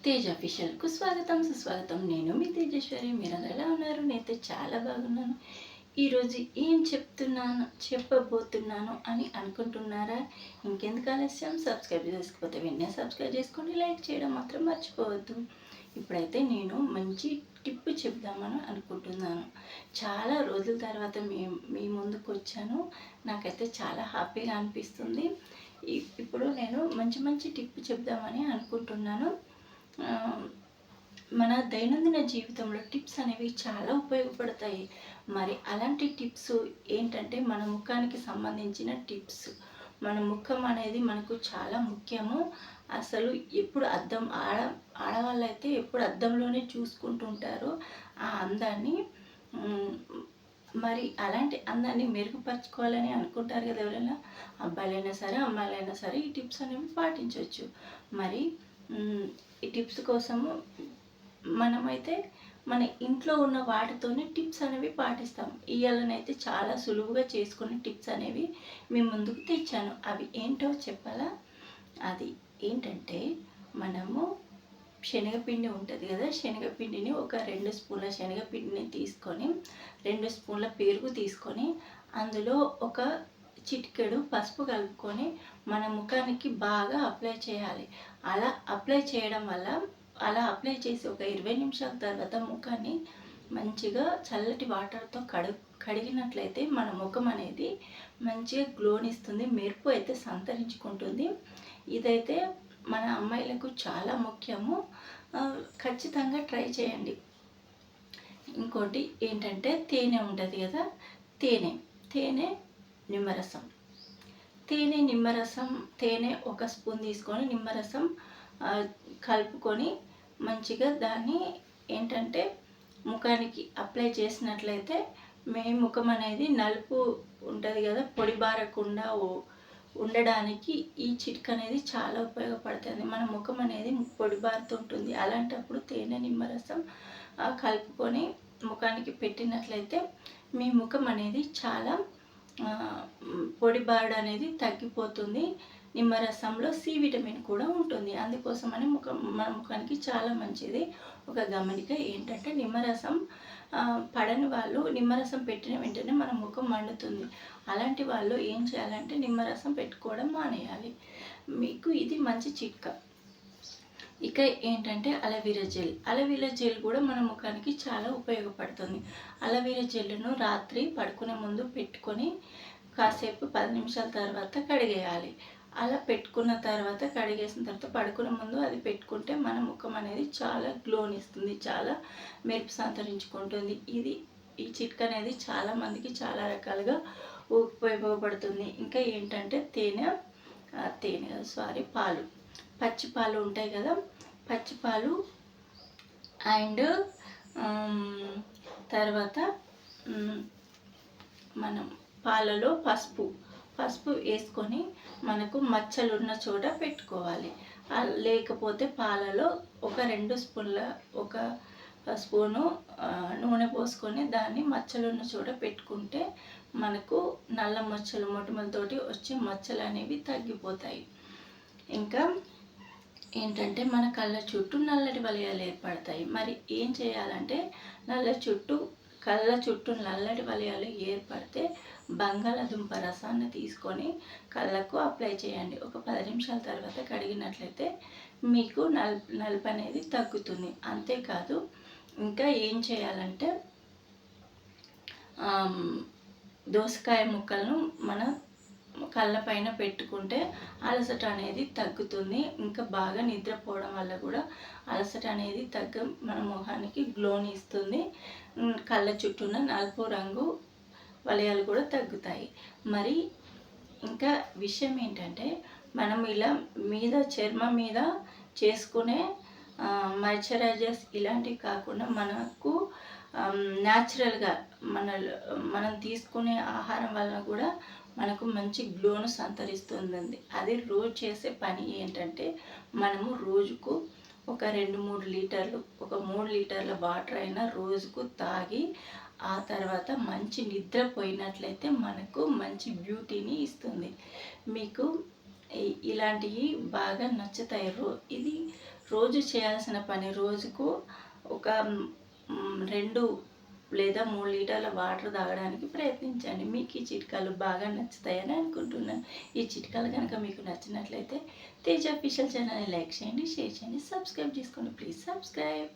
తేజ అఫీషియల్‌కు స్వాగతం, సుస్వాగతం. నేను మీ తేజేశ్వరి. మీరందరూ ఎలా ఉన్నారు? నేనైతే చాలా బాగున్నాను. ఈరోజు ఏం చెప్పబోతున్నాను అని అనుకుంటున్నారా? ఇంకెందుకు ఆలస్యం? సబ్స్క్రైబ్ చేసుకోకపోతే వెంటనే సబ్స్క్రైబ్ చేసుకోండి. లైక్ చేయడం మాత్రం మర్చిపోవద్దు. ఇప్పుడైతే నేను మంచి టిప్ చెప్దామని అనుకుంటున్నాను. చాలా రోజుల తర్వాత మీ ముందుకొచ్చాను. నాకైతే చాలా హ్యాపీగా అనిపిస్తుంది. ఇప్పుడు నేను మంచి టిప్ చెప్దామని అనుకుంటున్నాను. మన దైనందిన జీవితంలో టిప్స్ అనేవి చాలా ఉపయోగపడతాయి. మరి అలాంటి టిప్స్ ఏంటంటే మన ముఖానికి సంబంధించిన టిప్స్. మన ముఖం అనేది మనకు చాలా ముఖ్యము. అసలు ఎప్పుడు ఆడవాళ్ళైతే ఎప్పుడు అద్దంలోనే చూసుకుంటుంటారు ఆ అందాన్ని. మరి అలాంటి అందాన్ని మెరుగుపరచుకోవాలని అనుకుంటారు కదా ఎవరైనా. అబ్బాయిలైనా సరే, అమ్మాయిలైనా సరే ఈ టిప్స్ అనేవి పాటించవచ్చు. మరి ఈ టిప్స్ కోసము మనమైతే మన ఇంట్లో ఉన్న వాటితోనే టిప్స్ అనేవి పాటిస్తాం. ఇవాళనైతే చాలా సులువుగా చేసుకునే టిప్స్ అనేవి మీ ముందుకు తెచ్చాను. అవి ఏంటో చెప్పాలా? అది ఏంటంటే మనము శనగపిండి ఉంటుంది కదా, శనగపిండిని ఒక 2 స్పూన్ల శనగపిండిని తీసుకొని 2 స్పూన్ల పెరుగు తీసుకొని అందులో ఒక చిటికెడు పసుపు కలుపుకొని మన ముఖానికి బాగా అప్లై చేయాలి. అలా అప్లై చేయడం వల్ల అప్లై చేసి ఒక 20 నిమిషాల తర్వాత ముఖాన్ని మంచిగా చల్లటి వాటర్తో కడిగినట్లయితే మన ముఖం అనేది మంచిగా గ్లోనిస్తుంది, మెరుపు అయితే సంతరించుకుంటుంది. ఇదైతే మన అమ్మాయిలకు చాలా ముఖ్యము. ఖచ్చితంగా ట్రై చేయండి. ఇంకోటి ఏంటంటే తేనె ఉంటుంది కదా, తేనె నిమ్మరసం. తేనె ఒక స్పూన్ తీసుకొని నిమ్మరసం కలుపుకొని మంచిగా దాన్ని ఏంటంటే ముఖానికి అప్లై చేసినట్లయితే మీ ముఖం అనేది నలుపు ఉంటుంది కదా, పొడి బారకుండా ఉండడానికి ఈ చిట్కా అనేది చాలా ఉపయోగపడుతుంది. మన ముఖం అనేది పొడి బారుతుంటుంది. అలాంటప్పుడు తేనె నిమ్మరసం కలుపుకొని ముఖానికి పెట్టినట్లయితే మీ ముఖం అనేది చాలా పొడి బారుడు అనేది తగ్గిపోతుంది. నిమ్మరసంలో సి విటమిన్ కూడా ఉంటుంది. అందుకోసమని మన ముఖానికి చాలా మంచిది. ఒక గమనిక ఏంటంటే నిమ్మరసం పడని వాళ్ళు నిమ్మరసం పెట్టిన వెంటనే మన ముఖం మండుతుంది. అలాంటి వాళ్ళు ఏం చేయాలంటే నిమ్మరసం పెట్టుకోవడం మానేయాలి. మీకు ఇది మంచి చిట్కా. ఇక ఏంటంటే అలవీరా జెల్ కూడా మన ముఖానికి చాలా ఉపయోగపడుతుంది. అలవీరా జెల్ను రాత్రి పడుకునే ముందు పెట్టుకొని కాసేపు 10 నిమిషాల తర్వాత కడిగేయాలి. అలా పెట్టుకున్న తర్వాత కడిగేసిన తర్వాత పడుకునే ముందు అది పెట్టుకుంటే మన ముఖం అనేది చాలా గ్లోనిస్తుంది, చాలా మెరుపు సంతరించుకుంటుంది. ఈ చిట్కా అనేది చాలామందికి చాలా రకాలుగా ఉపయోగపడుతుంది. ఇంకా ఏంటంటే పాలు, పచ్చి పాలు ఉంటాయి కదా, పచ్చి పాలు అండ్ తర్వాత మనం పాలలో పసుపు వేసుకొని మనకు మచ్చలు ఉన్న చోట పెట్టుకోవాలి. లేకపోతే పాలలో ఒక 2 స్పూన్ల ఒక స్పూను నూనె పోసుకొని దాన్ని మచ్చలు ఉన్న చోట పెట్టుకుంటే మనకు నల్ల మచ్చలు, మొటిమలతోటి వచ్చే మచ్చలు అనేవి తగ్గిపోతాయి. ఇంకా ఏంటంటే మన కళ్ళ చుట్టూ నల్లటి వలయాలు ఏర్పడతాయి. మరి ఏం చేయాలంటే కళ్ళ చుట్టూ నల్లటి వలయాలు ఏర్పడితే బంగాళాదుంప రసాన్ని తీసుకొని కళ్ళకు అప్లై చేయండి. ఒక 10 నిమిషాల తర్వాత కడిగినట్లయితే మీకు నలుపు అనేది తగ్గుతుంది. అంతేకాదు ఇంకా ఏం చేయాలంటే దోసకాయ ముక్కలను మన కళ్ళ పైన పెట్టుకుంటే అలసట అనేది తగ్గుతుంది. ఇంకా బాగా నిద్రపోవడం వల్ల కూడా అలసట అనేది మన మొహానికి గ్లోని ఇస్తుంది. కళ్ళ చుట్టూన నలుపు రంగు వలయాలు కూడా తగ్గుతాయి. మరి ఇంకా విషయం ఏంటంటే మనం ఇలా చర్మం మీద చేసుకునే మాయిశ్చరైజర్స్ ఇలాంటివి కాకుండా మనకు న్యాచురల్గా మనం తీసుకునే ఆహారం వలన కూడా మనకు మంచి గ్లోను సంతరిస్తుంది. అది రోజు చేసే పని ఏంటంటే మనము రోజుకు ఒక 2-3 లీటర్లు, ఒక 3 లీటర్ల వాటర్ అయినా రోజుకు తాగి ఆ తర్వాత మంచి నిద్రపోయినట్లయితే మనకు మంచి బ్యూటీని ఇస్తుంది. మీకు ఇలాంటివి బాగా నచ్చుతాయి. ఇది రోజు చేయాల్సిన పని రోజుకు ఒక 2 లేదా 3 లీటర్ల వాటర్ తాగడానికి ప్రయత్నించండి. మీకు ఈ చిట్కాలు బాగా నచ్చుతాయని అనుకుంటున్నాను. ఈ చిట్కాలు కనుక మీకు నచ్చినట్లయితే తేజ అఫీషియల్ ఛానల్ని లైక్ చేయండి, షేర్ చేయండి, సబ్స్క్రైబ్ చేసుకోండి. Please subscribe.